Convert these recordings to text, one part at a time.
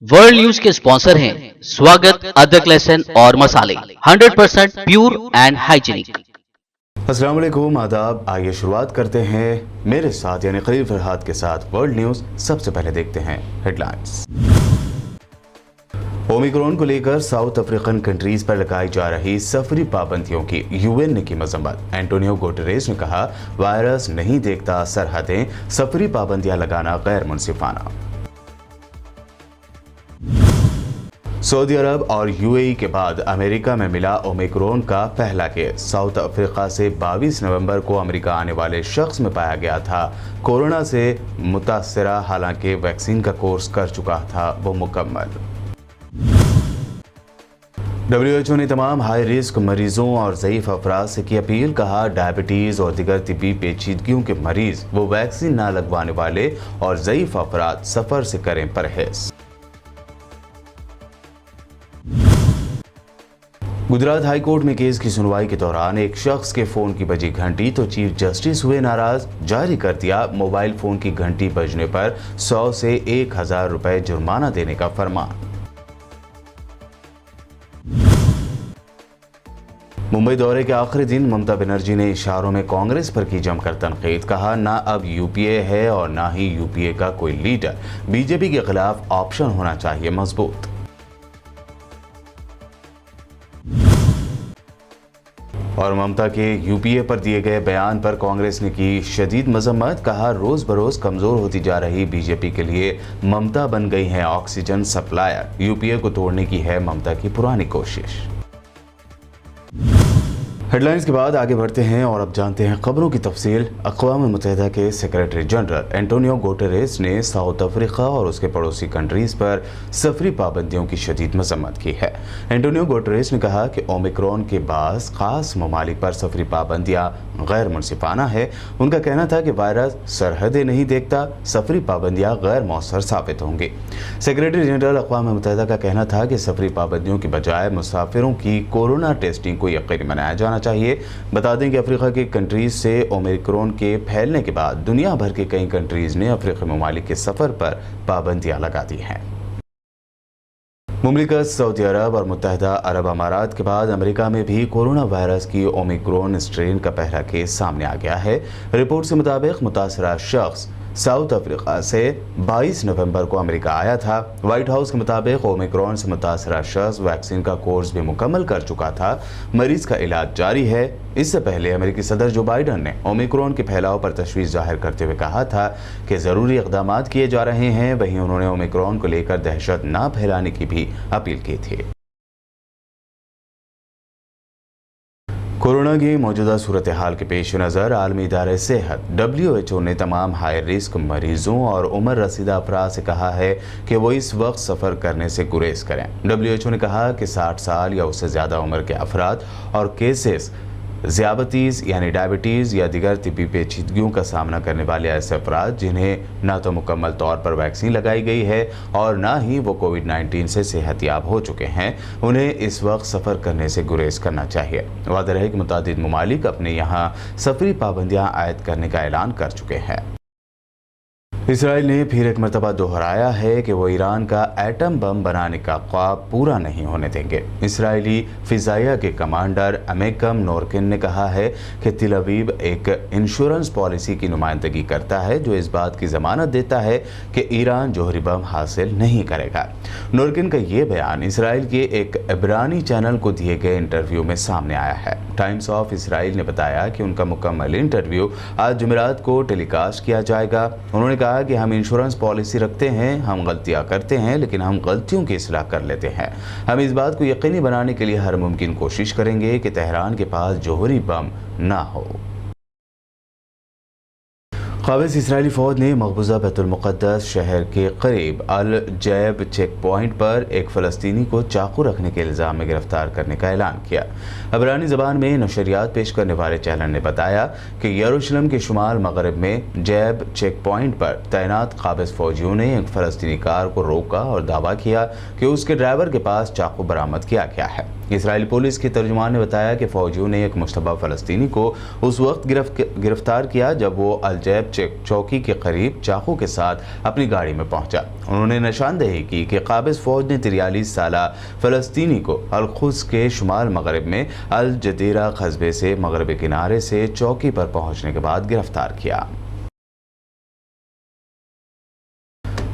World news के sponsor हैं स्वागत, अदरक, लहसुन और मसाले 100% प्योर एंड हाइजीनिक। अस्सलाम वालेकुम, आदाब। आइए शुरुआत करते हैं मेरे साथ यानी खलील फरहाद के साथ वर्ल्ड न्यूज। सबसे पहले देखते हैं हेडलाइंस। ओमिक्रॉन को लेकर साउथ अफ्रीकन कंट्रीज पर लगाई जा रही सफरी पाबंदियों की यूएन ने की मजम्मत। एंटोनियो गुटेरेस ने कहा, वायरस नहीं देखता सरहदें, सफरी पाबंदियां लगाना गैर मुनसिफाना। सऊदी अरब और यूएई के बाद अमेरिका में मिला ओमिक्रॉन का पहला केस। साउथ अफ्रीका से 22 नवंबर को अमेरिका आने वाले शख्स में पाया गया था कोरोना से मुतासरा, हालांकि वैक्सीन का कोर्स कर चुका था वो मुकम्मल। WHO ने तमाम हाई रिस्क मरीजों और ज़ईफ़ अफराद से की अपील। कहा, डायबिटीज़ और दिगर तिब्बी पेचीदगियों के मरीज, वो वैक्सीन ना लगवाने वाले और ज़ईफ़ अफराद सफ़र से करें परहेज। गुजरात हाई कोर्ट में केस की सुनवाई के दौरान एक शख्स के फोन की बजी घंटी तो चीफ जस्टिस हुए नाराज, जारी कर दिया मोबाइल फोन की घंटी बजने पर 100 से 1000 रुपए जुर्माना देने का फरमान। मुंबई दौरे के आखिरी दिन ममता बनर्जी ने इशारों में कांग्रेस पर की जमकर तनकीद। कहा, ना अब यूपीए है और ना ही यूपीए का कोई लीडर, बीजेपी के खिलाफ ऑप्शन होना चाहिए मजबूत। और ममता के यूपीए पर दिए गए बयान पर कांग्रेस ने की शदीद मजम्मत। कहा, रोज बरोज कमजोर होती जा रही बीजेपी के लिए ममता बन गई है ऑक्सीजन सप्लायर। यूपीए को तोड़ने की है ममता की पुरानी कोशिश। हेडलाइंस के बाद आगे बढ़ते हैं और अब जानते हैं खबरों की तफसील। अक़वाम मुत्तहिदा के सेक्रेटरी जनरल एंटोनियो गुटेरेस ने साउथ अफ्रीका और उसके पड़ोसी कंट्रीज पर सफरी पाबंदियों की शदीद मजम्मत की है। एंटोनियो गुटेरेस ने कहा कि ओमिक्रॉन के बाद खास ममालिक पर सफरी पाबंदियां गैर मुनसिफाना है। उनका कहना था कि वायरस सरहदें नहीं देखता, सफरी पाबंदियां गैर मौसर साबित होंगी। सेक्रेटरी जनरल अक़वाम मुत्तहिदा का कहना था कि सफरी पाबंदियों की बजाय मुसाफिरों की कोरोना टेस्टिंग को यकीनी बनाया जाना चाहिए। बता दें कि अफ्रीका के कंट्रीज से ओमिक्रॉन के फैलने के बाद दुनिया भर के कई कंट्रीज ने अफ्रीकी ममालिक के सफर पर पाबंदियां लगा दी हैं। मुमलिकत सऊदी अरब और मुत्तहिदा अरब अमारात के बाद अमेरिका में भी कोरोना वायरस की ओमिक्रॉन स्ट्रेन का पहला केस सामने आ गया है। रिपोर्ट के मुताबिक मुतासरा शख्स साउथ अफ्रीका से 22 नवंबर को अमेरिका आया था। व्हाइट हाउस के मुताबिक ओमिक्रॉन से मुतासरा शख्स वैक्सीन का कोर्स भी मुकम्मल कर चुका था। मरीज का इलाज जारी है। इससे पहले अमेरिकी सदर जो बाइडन ने ओमिक्रॉन के फैलाव पर तशवीश जाहिर करते हुए कहा था कि ज़रूरी इक़दाम किए जा रहे हैं। वहीं उन्होंने ओमिक्रॉन को लेकर दहशत ना फैलाने की भी अपील की थी। कोरोना की मौजूदा सूरत हाल के पेश नज़र आलमी इदारे सेहत WHO ने तमाम हाई रिस्क मरीजों और उम्र रसीदा अफराद से कहा है कि वो इस वक्त सफ़र करने से गुरेज करें। WHO ने कहा कि 60 साल या उससे ज़्यादा उम्र के अफराद और केसेस ज़ियाबतीज़ यानी डायबिटीज़ या दिगर तिब्बी पेचीदगियों का सामना करने वाले ऐसे अफराद जिन्हें ना तो मुकम्मल तौर पर वैक्सीन लगाई गई है और ना ही वो कोविड-19 से सेहतयाब हो चुके हैं, उन्हें इस वक्त सफ़र करने से गुरेज करना चाहिए। वादा रहे कि मुतादिद ममालिक अपने यहाँ सफरी पाबंदियाँ आयद करने का ऐलान कर चुके हैं। इसराइल ने फिर एक मरतबा दोहराया है कि वो ईरान का एटम बम बनाने का ख्वाब पूरा नहीं होने देंगे। इसराइली फ़िज़ाइया के कमांडर अमेकम नोरकिन ने कहा है कि तेल अवीव एक इंश्योरेंस पॉलिसी की नुमाइंदगी करता है जो इस बात की ज़मानत देता है कि ईरान जोहरी बम हासिल नहीं करेगा। नोरकिन का ये बयान इसराइल के एक इब्रानी चैनल को दिए गए इंटरव्यू में सामने आया है। टाइम्स ऑफ इसराइल ने बताया कि उनका मुकम्मल इंटरव्यू आज जुमेरात को टेलीकास्ट किया जाएगा। उन्होंने कहा कि हम इंश्योरेंस पॉलिसी रखते हैं, हम गलतियां करते हैं लेकिन हम गलतियों की इस्लाह कर लेते हैं। हम इस बात को यकीनी बनाने के लिए हर मुमकिन कोशिश करेंगे कि तेहरान के पास जोहरी बम ना हो। काबिज इसराइली फ़ौज ने मकबूजा बैतुल मुक़द्दस शहर के करीब अल जैब चेक पॉइंट पर एक फ़लस्तीनी को चाकू रखने के इल्ज़ाम में गिरफ्तार करने का ऐलान किया। इब्रानी ज़बान में नशरियात पेश करने वाले चैनल ने बताया कि यरूशलेम के शुमाल मगरब में जैब चेक पॉइंट पर तैनात काबिज फ़ौजियों ने एक फ़लस्तीनी कार को रोका और दावा किया कि उसके ड्राइवर के पास चाकू बरामद किया गया है। इसराइली पुलिस के तर्जुमान ने बताया कि फ़ौजियों ने एक मुश्तबा फ़लस्तीनी को उस वक्त गिरफ्तार किया जब वो अल जैब चेक चौकी के करीब चाकू के साथ अपनी गाड़ी में पहुंचा। उन्होंने निशानदेही की कि काबिज फौज ने 43 साला फलस्तीनी को अल-कुद्स के शुमाल मगरब में अल जदीरा कस्बे से मगरबी किनारे से चौकी पर पहुंचने के बाद गिरफ्तार किया।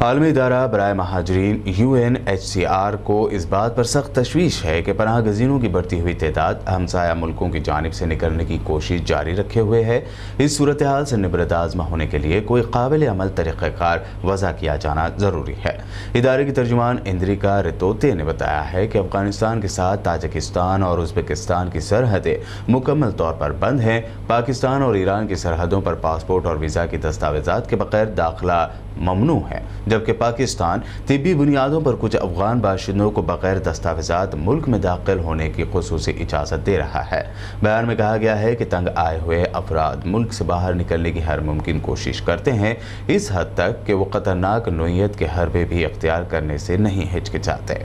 आलमी इदारा बराए महाजरीन UNHCR को इस बात पर सख्त तशवीश है कि पनाह गज़ीनों की बढ़ती हुई तादाद हमसाया मुल्कों की जानिब से निकलने की कोशिश जारी रखे हुए है। इस सूरत हाल से निबरत आज़मा होने के लिए कोई काबिल अमल तरीक़ाकार वज़ा किया जाना ज़रूरी है। इदारे की तर्जुमान इंद्रिका रितोते ने बताया है कि अफगानिस्तान के साथ ताजिकिस्तान और उज़्बेकिस्तान की सरहदें मुकम्मल तौर पर बंद हैं। पाकिस्तान और ईरान की सरहदों पर पासपोर्ट और वीज़ा की दस्तावेज़ात के बगैर दाखिला ममनू है, जबकि पाकिस्तान तिब्बी बुनियादों पर कुछ अफगान बाशिंदों को बगैर दस्तावेज़ात मुल्क में दाखिल होने की खुसूसी इजाज़त दे रहा है। बयान में कहा गया है कि तंग आए हुए अफराद मुल्क से बाहर निकलने की हर मुमकिन कोशिश करते हैं, इस हद तक कि वो खतरनाक नोयत के हरबे भी इख्तियार करने से नहीं हिचकिचाते।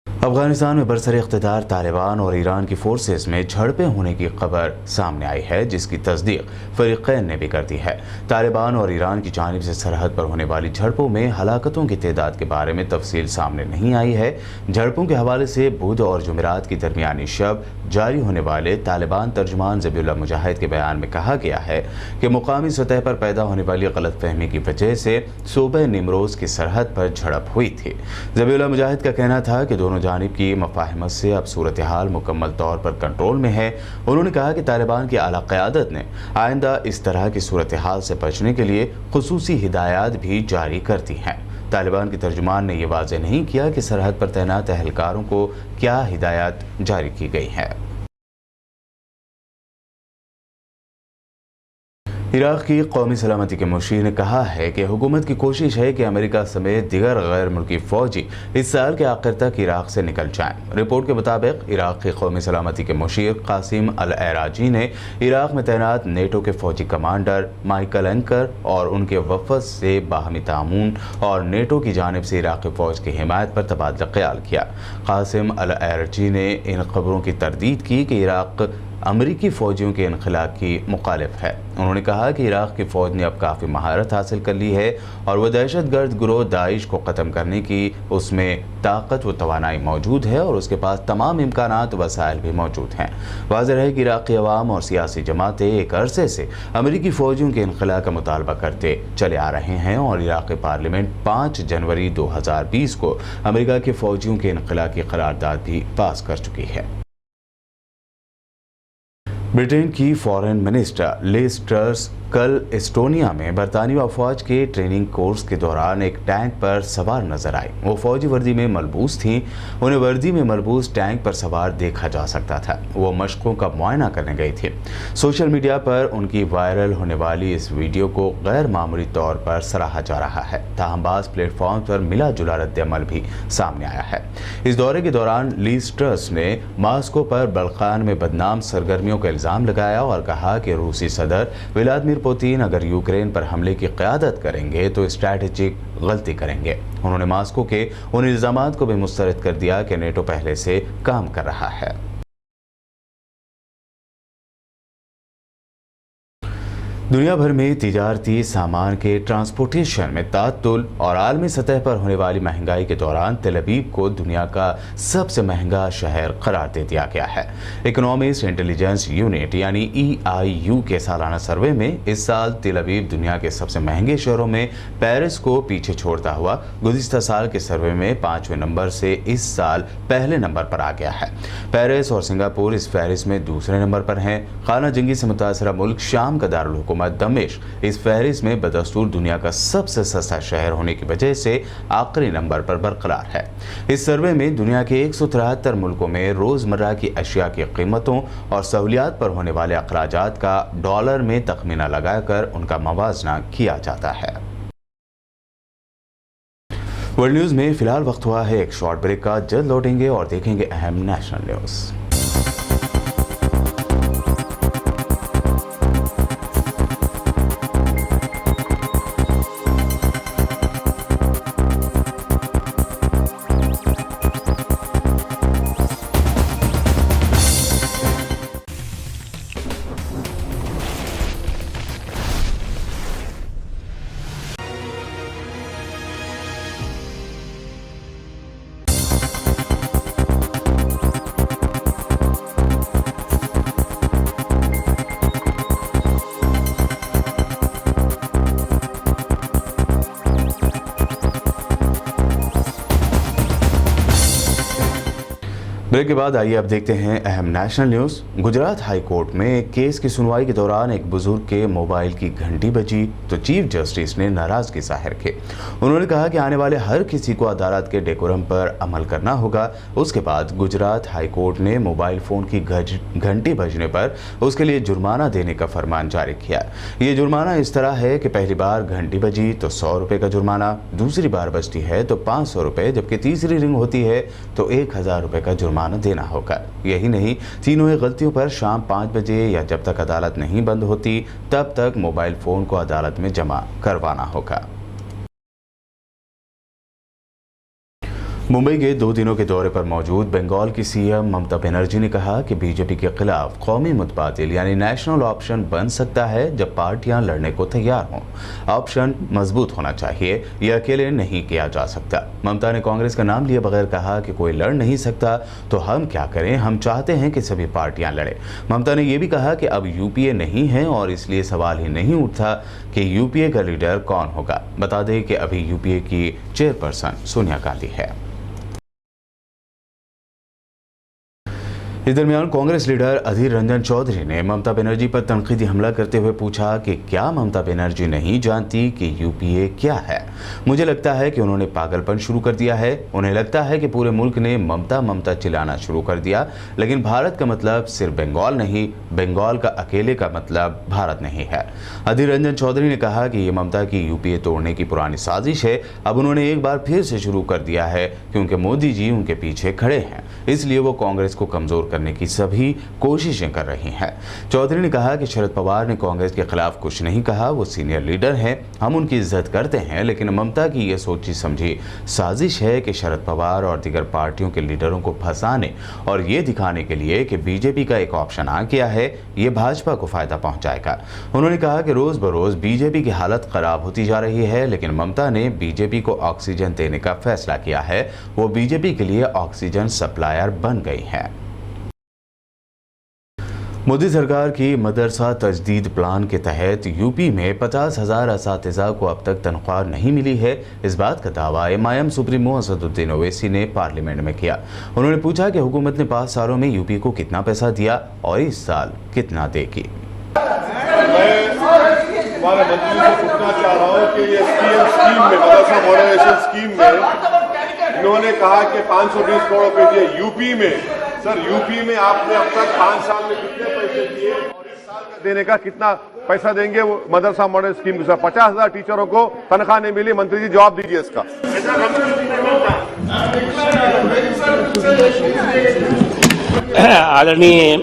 अफगानिस्तान में बरसर इख्तिदार तालिबान और ईरान की फोर्सेस में झड़पें होने की खबर सामने आई है, जिसकी तस्दीक फरीक़ैन ने भी कर दी है। तालिबान और ईरान की जानिब से सरहद पर होने वाली झड़पों में हलाकतों की तादाद के बारे में तफसील सामने नहीं आई है। झड़पों के हवाले से बुध और जुमेरात की दरमियानी शब जारी होने वाले तालिबान तर्जुमान ज़बीहुल्लाह मुजाहिद के बयान में कहा गया है कि मुकामी सतह पर पैदा होने वाली गलतफहमी की वजह से सूबे निमरोज़ की सरहद पर झड़प हुई थी। ज़बीहुल्लाह मुजाहिद का कहना था कि दोनों जानिब की मफाहिमत से अब सूरत हाल मुकम्मल तौर पर कंट्रोल में है। उन्होंने कहा कि तालिबान की आला क़यादत ने आइंदा इस तरह की सूरत हाल से बचने के लिए खुसूसी हिदायत भी जारी कर दी हैं। तालिबान के तर्जुमान ने यह वाज़ेह नहीं किया कि सरहद पर तैनात एहलकारों को क्या हिदायत जारी की गई है। इराक़ की कौमी सलामती के मुशीर ने कहा है कि हुकूमत की कोशिश है कि अमेरिका समेत दीगर गैर मुल्की फ़ौजी इस साल के आखिर तक इराक़ से निकल जाएं। रिपोर्ट के मुताबिक इराक़ की कौमी सलामती के मुशीर कासिम अल-एराजी ने इराक़ में तैनात नेटो के फ़ौजी कमांडर माइकल एंकर और उनके वफ़द से बाहमी तामुन और नेटो की जानिब से इराक़ी फ़ौज की हिमायत पर तबादला ख्याल किया। कासिम अल-एराजी ने इन खबरों की तरदीद की कि इराक़ अमरीकी फ़ौजियों के इनखला की मुखालिफ है। उन्होंने कहा कि इराक़ की फ़ौज ने अब काफ़ी महारत हासिल कर ली है और वह दहशतगर्द गिरोह दाइश को ख़त्म करने की उसमें ताकत व तवानाई मौजूद है और उसके पास तमाम इम्कानात वसाइल भी मौजूद हैं। वाज़ेह है कि इराक़ी अवाम और सियासी जमातें एक अरसे से अमरीकी फ़ौजियों के इनखला का मुतालबा करते चले आ रहे हैं और इराक़ी पार्लियामेंट 5 जनवरी 2020 को अमरीका के फ़ौजियों के इनखला की करारदाद भी पास कर चुकी है। ब्रिटेन की फॉरेन मिनिस्टर लिज ट्रस कल एस्टोनिया में बरतानवी अफवाज के ट्रेनिंग कोर्स के दौरान एक टैंक पर सवार नजर आई। वो फौजी वर्दी में मलबूस थीं। उन्हें वर्दी में मलबूस टैंक पर सवार देखा जा सकता था। वो मशकों का मुआयना करने गई थी। सोशल मीडिया पर उनकी वायरल होने वाली इस वीडियो को गैर मामूली तौर पर सराहा जा रहा है। ताहम बाज़ प्लेटफॉर्म पर मिला जुला रद्द-ए-अमल भी सामने आया है। इस दौरे के दौरान लिज ट्रस ने मॉस्को पर बल्कान में बदनाम सरगर्मियों का इल्ज़ाम लगाया और कहा कि रूसी सदर व्लादिमीर पुतिन अगर यूक्रेन पर हमले की क़यादत करेंगे तो स्ट्रैटेजिक गलती करेंगे। उन्होंने मॉस्को के उन इल्ज़ामात को भी मुस्तरद कर दिया कि नेटो पहले से काम कर रहा है। दुनिया भर में तिजारती सामान के ट्रांसपोर्टेशन में तातुल और आलमी सतह पर होने वाली महंगाई के दौरान तेल अवीव को दुनिया का सबसे महंगा शहर करार दे दिया गया है। इकोनॉमिस्ट इंटेलिजेंस यूनिट यानी EIU के सालाना सर्वे में इस साल तेल अवीव दुनिया के सबसे महंगे शहरों में पेरिस को पीछे छोड़ता हुआ गुज़िश्ता साल के सर्वे में 5वें नंबर से इस साल पहले नंबर पर आ गया है। पेरिस और सिंगापुर इस फहरिस्त में दूसरे नंबर पर हैं। खाना जंगी से मुतासरा मुल्क शाम का दारुल हुकूमत दमिश्क इस फहरिस्त में बदस्तूर दुनिया का सबसे सस्ता शहर होने की वजह से आखिरी नंबर पर बरकरार है। इस सर्वे में दुनिया के 173 मुल्कों में रोज़मर्रा की अशिया की कीमतों और सहूलियात पर होने वाले अखराजात का डॉलर में तखमीना लगाकर उनका मवाजना किया जाता है। वर्ल्ड न्यूज़ में फिलहाल वक्त हुआ है एक शॉर्ट ब्रेक का। जल्द लौटेंगे और देखेंगे अहम नेशनल न्यूज़। ब्रेक के बाद आइए अब देखते हैं अहम national news. Gujarat high court में एक केस की सुनवाई के दौरान एक बुजुर्ग के मोबाइल की घंटी बजी तो चीफ जस्टिस ने नाराजगी जाहिर की। उन्होंने कहा कि आने वाले हर किसी को अदालत के डेकोरम पर अमल करना होगा। उसके बाद गुजरात हाई कोर्ट ने मोबाइल फोन की घंटी बजने पर उसके लिए जुर्माना देने का फरमान जारी किया। ये जुर्माना इस तरह है कि पहली बार घंटी बजी तो 100 रुपये का जुर्माना, दूसरी बार बजती है तो 500 रुपये, जबकि तीसरी रिंग होती है तो 1000 रुपये का जुर्माना देना होगा। यही नहीं, तीनों ही गलतियों पर शाम 5 बजे या जब तक अदालत नहीं बंद होती तब तक मोबाइल फोन को अदालत में जमा करवाना होगा। मुंबई के 2 दिनों के दौरे पर मौजूद बंगाल की सीएम ममता बनर्जी ने कहा कि बीजेपी के खिलाफ कौमी मुतबादिल यानी नेशनल ऑप्शन बन सकता है जब पार्टियां लड़ने को तैयार हों। ऑप्शन मजबूत होना चाहिए, यह अकेले नहीं किया जा सकता। ममता ने कांग्रेस का नाम लिए बगैर कहा कि कोई लड़ नहीं सकता तो हम क्या करें, हम चाहते हैं कि सभी पार्टियां लड़े। ममता ने यह भी कहा कि अब यूपीए नहीं है और इसलिए सवाल ही नहीं उठता कि यूपीए का लीडर कौन होगा। बता दें कि अभी यूपीए की चेयरपर्सन सोनिया गांधी है। इस दरमियान कांग्रेस लीडर अधीर रंजन चौधरी ने ममता बनर्जी पर तनकीदी हमला करते हुए पूछा कि क्या ममता बनर्जी नहीं जानती कि यूपीए क्या है। मुझे लगता है कि उन्होंने पागलपन शुरू कर दिया है। उन्हें लगता है कि पूरे मुल्क ने ममता ममता चिल्लाना शुरू कर दिया, लेकिन भारत का मतलब सिर्फ बंगाल नहीं, बंगाल का अकेले का मतलब भारत नहीं है। अधीर रंजन चौधरी ने कहा कि ये ममता की यूपीए तोड़ने की पुरानी साजिश है। अब उन्होंने एक बार फिर से शुरू कर दिया है क्योंकि मोदी जी उनके पीछे खड़े हैं, इसलिए वो कांग्रेस को कमजोर करने की सभी कोशिशें कर रही हैं। चौधरी ने कहा कि शरद पवार ने कांग्रेस के खिलाफ कुछ नहीं कहा, वो सीनियर लीडर हैं, हम उनकी इज्जत करते हैं, लेकिन ममता की यह सोची समझी साजिश है कि शरद पवार और दीगर पार्टियों के लीडरों को फंसाने और ये दिखाने के लिए कि बीजेपी का एक ऑप्शन आ गया है, ये भाजपा को फायदा पहुंचाएगा। उन्होंने कहा कि रोज बरोज बीजेपी की हालत खराब होती जा रही है, लेकिन ममता ने बीजेपी को ऑक्सीजन देने का फैसला किया है। वो बीजेपी के लिए ऑक्सीजन सप्लायर बन गई है। मोदी सरकार की मदरसा तजदीद प्लान के तहत यूपी में 50,000 असातिज़ा को अब तक तनख्वाह नहीं मिली है। इस बात का दावा एमआईएम सुप्रीमो असदुद्दीन ओवैसी ने पार्लियामेंट में किया। उन्होंने पूछा कि हुकूमत ने 5 सालों में यूपी को कितना पैसा दिया और इस साल कितना देगी। हमारे मंत्री से पूछना चाह रहा हूँ कि ये स्कीम में मदरसा मॉडर्नाइजेशन स्कीम में इन्होंने कहा कि 520 करोड़ रुपए दिए यूपी में। सर, यूपी में आपने अब तक 5 साल में कितने पैसे दिए और इस साल का देने का कितना पैसा देंगे वो मदरसा मॉडल स्कीम के साथ? 50,000 टीचरों को तनख्वाह नहीं मिली। मंत्री जी जवाब दीजिए इसका। आदरणीय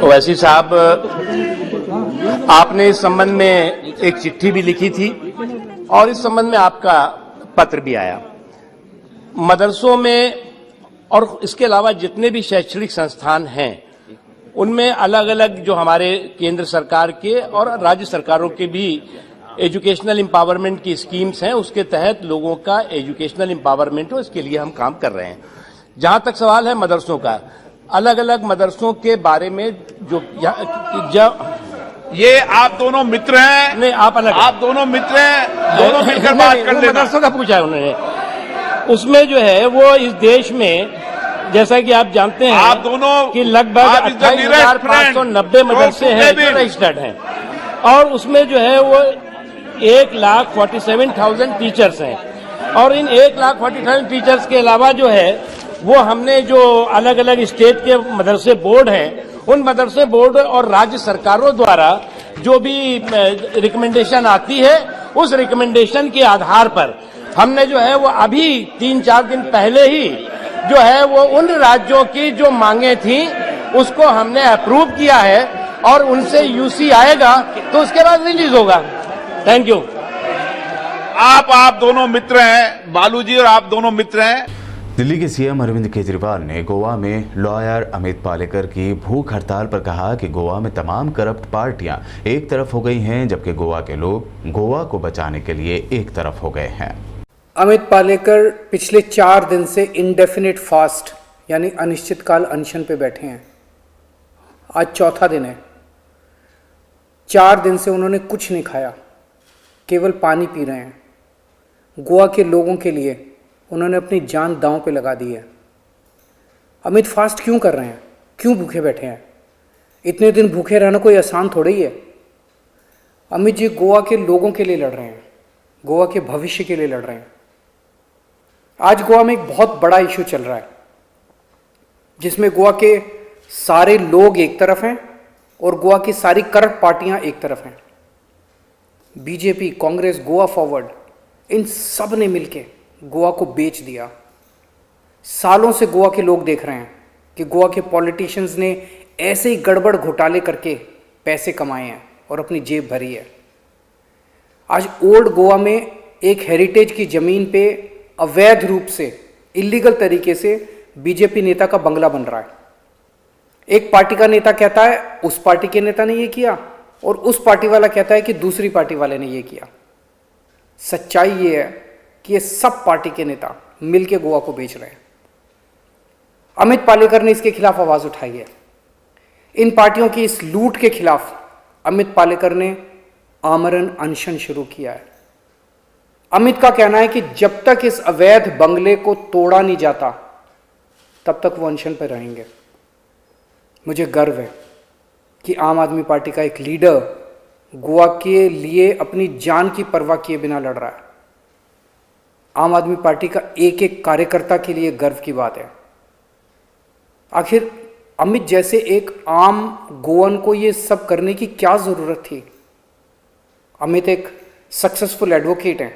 ओवैसी साहब, आपने इस संबंध में एक चिट्ठी भी लिखी थी और इस संबंध में आपका पत्र भी आया। मदरसों में और इसके अलावा जितने भी शैक्षणिक संस्थान हैं उनमें अलग अलग जो हमारे केंद्र सरकार के और राज्य सरकारों के भी एजुकेशनल एम्पावरमेंट की स्कीम्स हैं, उसके तहत लोगों का एजुकेशनल एम्पावरमेंट हो, इसके लिए हम काम कर रहे हैं। जहां तक सवाल है मदरसों का, अलग अलग मदरसों के बारे में जो ये आप दोनों मित्र हैं? नहीं, आप अलग, आप दोनों मित्र हैं, दोनों मिलकर बात कर लेना। मदरसों का पूछा है उन्होंने, उसमें जो है वो इस देश में जैसा कि आप जानते हैं आप दोनों कि लगभग 28,590 मदरसे हैं जो रजिस्टर्ड हैं और उसमें जो है वो 1,47,000 टीचर्स हैं और इन 1,40,000 टीचर्स के अलावा जो है वो हमने जो अलग अलग स्टेट के मदरसे बोर्ड हैं उन मदरसे बोर्ड और राज्य सरकारों द्वारा जो भी रिकमेंडेशन आती है उस रिकमेंडेशन के आधार पर हमने जो है वो अभी 3-4 दिन पहले ही जो है वो उन राज्यों की जो मांगे थी उसको हमने अप्रूव किया है और उनसे यूसी आएगा तो उसके बाद रिलीज होगा। Thank you. आप दोनों मित्र हैं, बालू जी और आप दोनों मित्र हैं। दिल्ली के सीएम अरविंद केजरीवाल ने गोवा में लॉयर अमित पालेकर की भूख हड़ताल पर कहा कि गोवा में तमाम करप्ट पार्टियां एक तरफ हो गई हैं, जबकि गोवा के लोग गोवा को बचाने के लिए एक तरफ हो गए हैं। अमित पालेकर पिछले 4 दिन से इंडेफिनिट फास्ट यानी अनिश्चितकाल अनशन पे बैठे हैं। आज चौथा दिन है। 4 दिन से उन्होंने कुछ नहीं खाया, केवल पानी पी रहे हैं। गोवा के लोगों के लिए उन्होंने अपनी जान दांव पे लगा दी है। अमित फास्ट क्यों कर रहे हैं? क्यों भूखे बैठे हैं? इतने दिन भूखे रहना कोई आसान थोड़ा ही है। अमित जी गोवा के लोगों के लिए लड़ रहे हैं, गोवा के भविष्य के लिए लड़ रहे हैं। आज गोवा में एक बहुत बड़ा इशू चल रहा है जिसमें गोवा के सारे लोग एक तरफ हैं और गोवा की सारी करप्ट पार्टियां एक तरफ हैं। बीजेपी, कांग्रेस, गोवा फॉरवर्ड, इन सब ने मिलके गोवा को बेच दिया। सालों से गोवा के लोग देख रहे हैं कि गोवा के पॉलिटिशियंस ने ऐसे ही गड़बड़ घोटाले करके पैसे कमाए हैं और अपनी जेब भरी है। आज ओल्ड गोवा में एक हेरिटेज की जमीन पे अवैध रूप से, इलीगल तरीके से बीजेपी नेता का बंगला बन रहा है। एक पार्टी का नेता कहता है उस पार्टी के नेता ने ये किया और उस पार्टी वाला कहता है कि दूसरी पार्टी वाले ने ये किया। सच्चाई ये है कि ये सब पार्टी के नेता मिलके गोवा को बेच रहे हैं। अमित पालेकर ने इसके खिलाफ आवाज उठाई है। इन पार्टियों की इस लूट के खिलाफ अमित पालेकर ने आमरण अनशन शुरू किया है। अमित का कहना है कि जब तक इस अवैध बंगले को तोड़ा नहीं जाता तब तक वो अनशन पर रहेंगे। मुझे गर्व है कि आम आदमी पार्टी का एक लीडर गोवा के लिए अपनी जान की परवाह किए बिना लड़ रहा है। आम आदमी पार्टी का एक एक कार्यकर्ता के लिए गर्व की बात है। आखिर अमित जैसे एक आम गोवन को ये सब करने की क्या जरूरत थी? अमित एक सक्सेसफुल एडवोकेट हैं,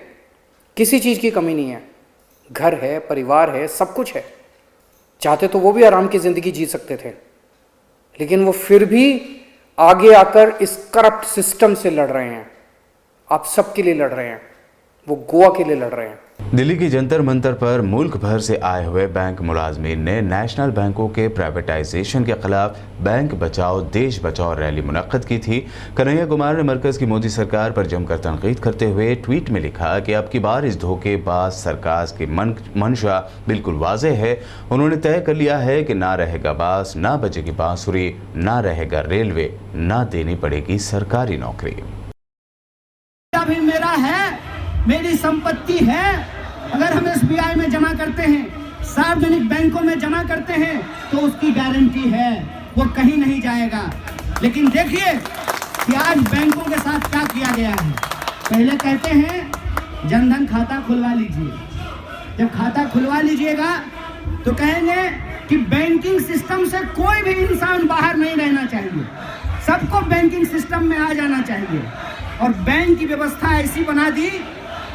किसी चीज की कमी नहीं है, घर है, परिवार है, सब कुछ है। चाहते तो वो भी आराम की जिंदगी जी सकते थे, लेकिन वो फिर भी आगे आकर इस करप्ट सिस्टम से लड़ रहे हैं। आप सबके लिए लड़ रहे हैं, वो गोवा के लिए लड़ रहे हैं। दिल्ली की जंतर मंतर पर मुल्क भर से आए हुए बैंक मुलाजमीन ने नेशनल बैंकों के प्राइवेटाइजेशन के खिलाफ बैंक बचाओ देश बचाओ रैली मुनक्किद की थी। कन्हैया कुमार ने मरकज की मोदी सरकार पर जमकर तनकीद करते हुए ट्वीट में लिखा कि अब की बार इस धोखेबाज सरकार की मंशा बिल्कुल वाज़ेह है। उन्होंने तय कर लिया है कि ना रहेगा बांस, ना बजेगी बांसुरी, ना रहेगा रेलवे, ना देनी पड़ेगी सरकारी नौकरी। भी मेरा है, मेरी संपत्ति है। अगर हम SBI में जमा करते हैं, सार्वजनिक बैंकों में जमा करते हैं तो उसकी गारंटी है, वो कहीं नहीं जाएगा। लेकिन देखिए कि आज बैंकों के साथ क्या किया गया है। पहले कहते हैं जनधन खाता खुलवा लीजिए, जब खाता खुलवा लीजिएगा तो कहेंगे कि बैंकिंग सिस्टम से कोई भी इंसान बाहर नहीं रहना चाहिए, सबको बैंकिंग सिस्टम में आ जाना चाहिए। और बैंक की व्यवस्था ऐसी बना दी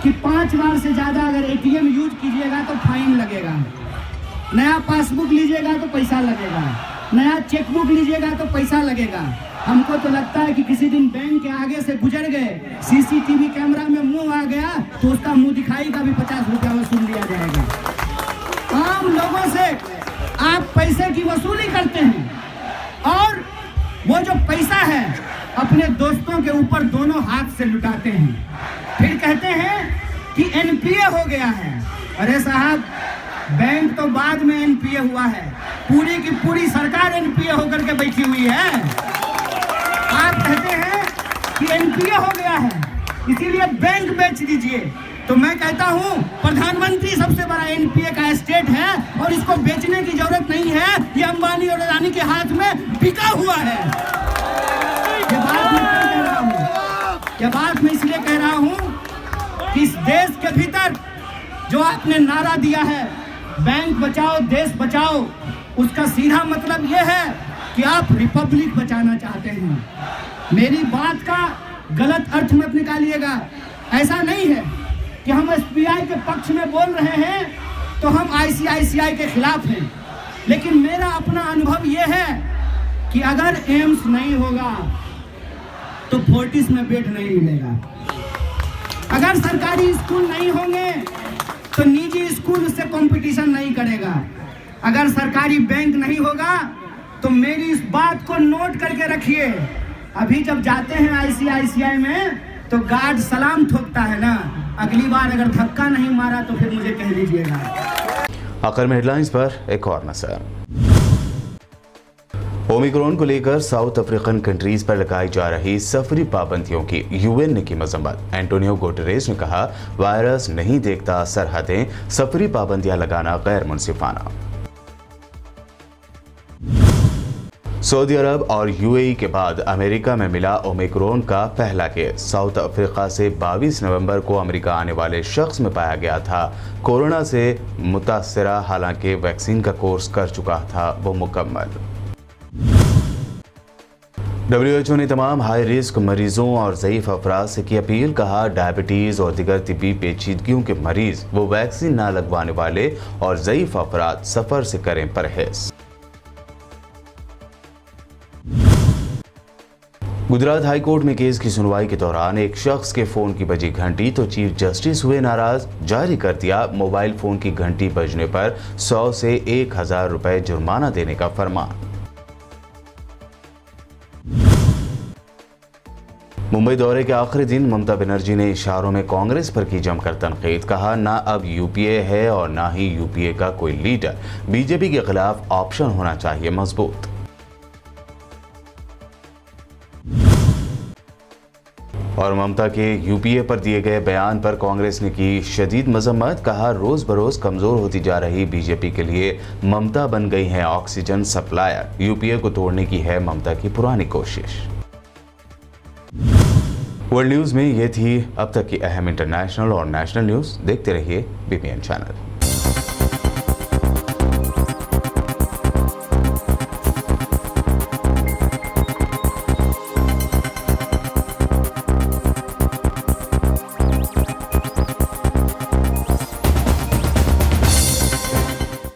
कि 5 बार से ज्यादा अगर ATM यूज कीजिएगा तो फाइन लगेगा, नया पासबुक लीजिएगा तो पैसा लगेगा, नया चेकबुक लीजिएगा तो पैसा लगेगा। हमको तो लगता है कि किसी दिन बैंक के आगे से गुजर गए, CCTV कैमरा में मुंह आ गया तो उसका मुंह दिखाई का भी 50 रुपया वसूल लिया जाएगा। आम लोगों से आप पैसे की वसूली करते हैं और वो जो पैसा है अपने दोस्तों के ऊपर दोनों हाथ से लुटाते हैं। फिर कहते हैं कि NPA हो गया है। अरे साहब, बैंक तो बाद में NPA हुआ है, पूरी की पूरी सरकार NPA होकर के बैठी हुई है। आप कहते हैं कि NPA हो गया है इसीलिए बैंक बेच दीजिए, तो मैं कहता हूं प्रधानमंत्री सबसे बड़ा NPA का एस्टेट है और इसको बेचने की जरूरत नहीं है। ये अंबानी और अदानी के हाथ में बिका हुआ है। ये बात मैं इसलिए कह रहा हूं कि इस देश के भीतर जो आपने नारा दिया है बैंक बचाओ देश बचाओ, उसका सीधा मतलब यह है कि आप रिपब्लिक बचाना चाहते हैं। मेरी बात का गलत अर्थ मत निकालिएगा। ऐसा नहीं है कि हम SBI के पक्ष में बोल रहे हैं तो हम ICICI के खिलाफ हैं, लेकिन मेरा अपना अनुभव यह है कि अगर एम्स नहीं होगा तो फोर्टिस में बेड नहीं मिलेगा, अगर सरकारी स्कूल नहीं होंगे तो निजी स्कूल उससे कंपटीशन नहीं करेगा, अगर सरकारी बैंक नहीं होगा तो मेरी इस बात को नोट करके रखिए। अभी जब जाते हैं ICICI में तो गार्ड सलाम ठोकता है ना, अगली बार अगर धक्का नहीं मारा तो फिर मुझे कह दीजिएगा। आखिर में हेडलाइंस पर एक और नजर। ओमिक्रॉन को लेकर साउथ अफ्रीकन कंट्रीज पर लगाई जा रही सफरी पाबंदियों की यूएन ने की मजम्मत। एंटोनियो गुटेरेस ने कहा, वायरस नहीं देखता सरहदें, सफरी पाबंदियां लगाना गैर मुनसिफाना। सऊदी अरब और यूएई के बाद अमेरिका में मिला ओमिक्रॉन का पहला केस। साउथ अफ्रीका से 22 नवंबर को अमेरिका आने वाले शख्स में पाया गया था कोरोना से मुतासरा, हालांकि वैक्सीन का कोर्स कर चुका था वो मुकम्मल। WHO ने तमाम हाई रिस्क मरीजों और ज़ईफ़ अफराद से की अपील। कहा, डायबिटीज़ और दिगर तिब्बी पेचीदगियों के मरीज, वो वैक्सीन ना लगवाने वाले और ज़ईफ़ अफराद सफ़र से करें परहेज। गुजरात हाई कोर्ट में केस की सुनवाई के दौरान एक शख्स के फोन की बजी घंटी तो चीफ जस्टिस हुए नाराज, जारी कर दिया मोबाइल फोन की घंटी बजने पर 100 से 1000 रुपए जुर्माना देने का फरमान। मुंबई दौरे के आखिरी दिन ममता बनर्जी ने इशारों में कांग्रेस पर की जमकर तनकीद। कहा, ना अब यूपीए है और ना ही यूपीए का कोई लीडर, बीजेपी के खिलाफ ऑप्शन होना चाहिए मजबूत। और ममता के यूपीए पर दिए गए बयान पर कांग्रेस ने की शदीद मजम्मत। कहा, रोज बरोज कमजोर होती जा रही बीजेपी के लिए ममता बन गई है ऑक्सीजन सप्लायर। यूपीए को तोड़ने की है ममता की पुरानी कोशिश। वर्ल्ड न्यूज में ये थी अब तक की अहम इंटरनेशनल और नेशनल न्यूज। देखते रहिए बीपीएन चैनल।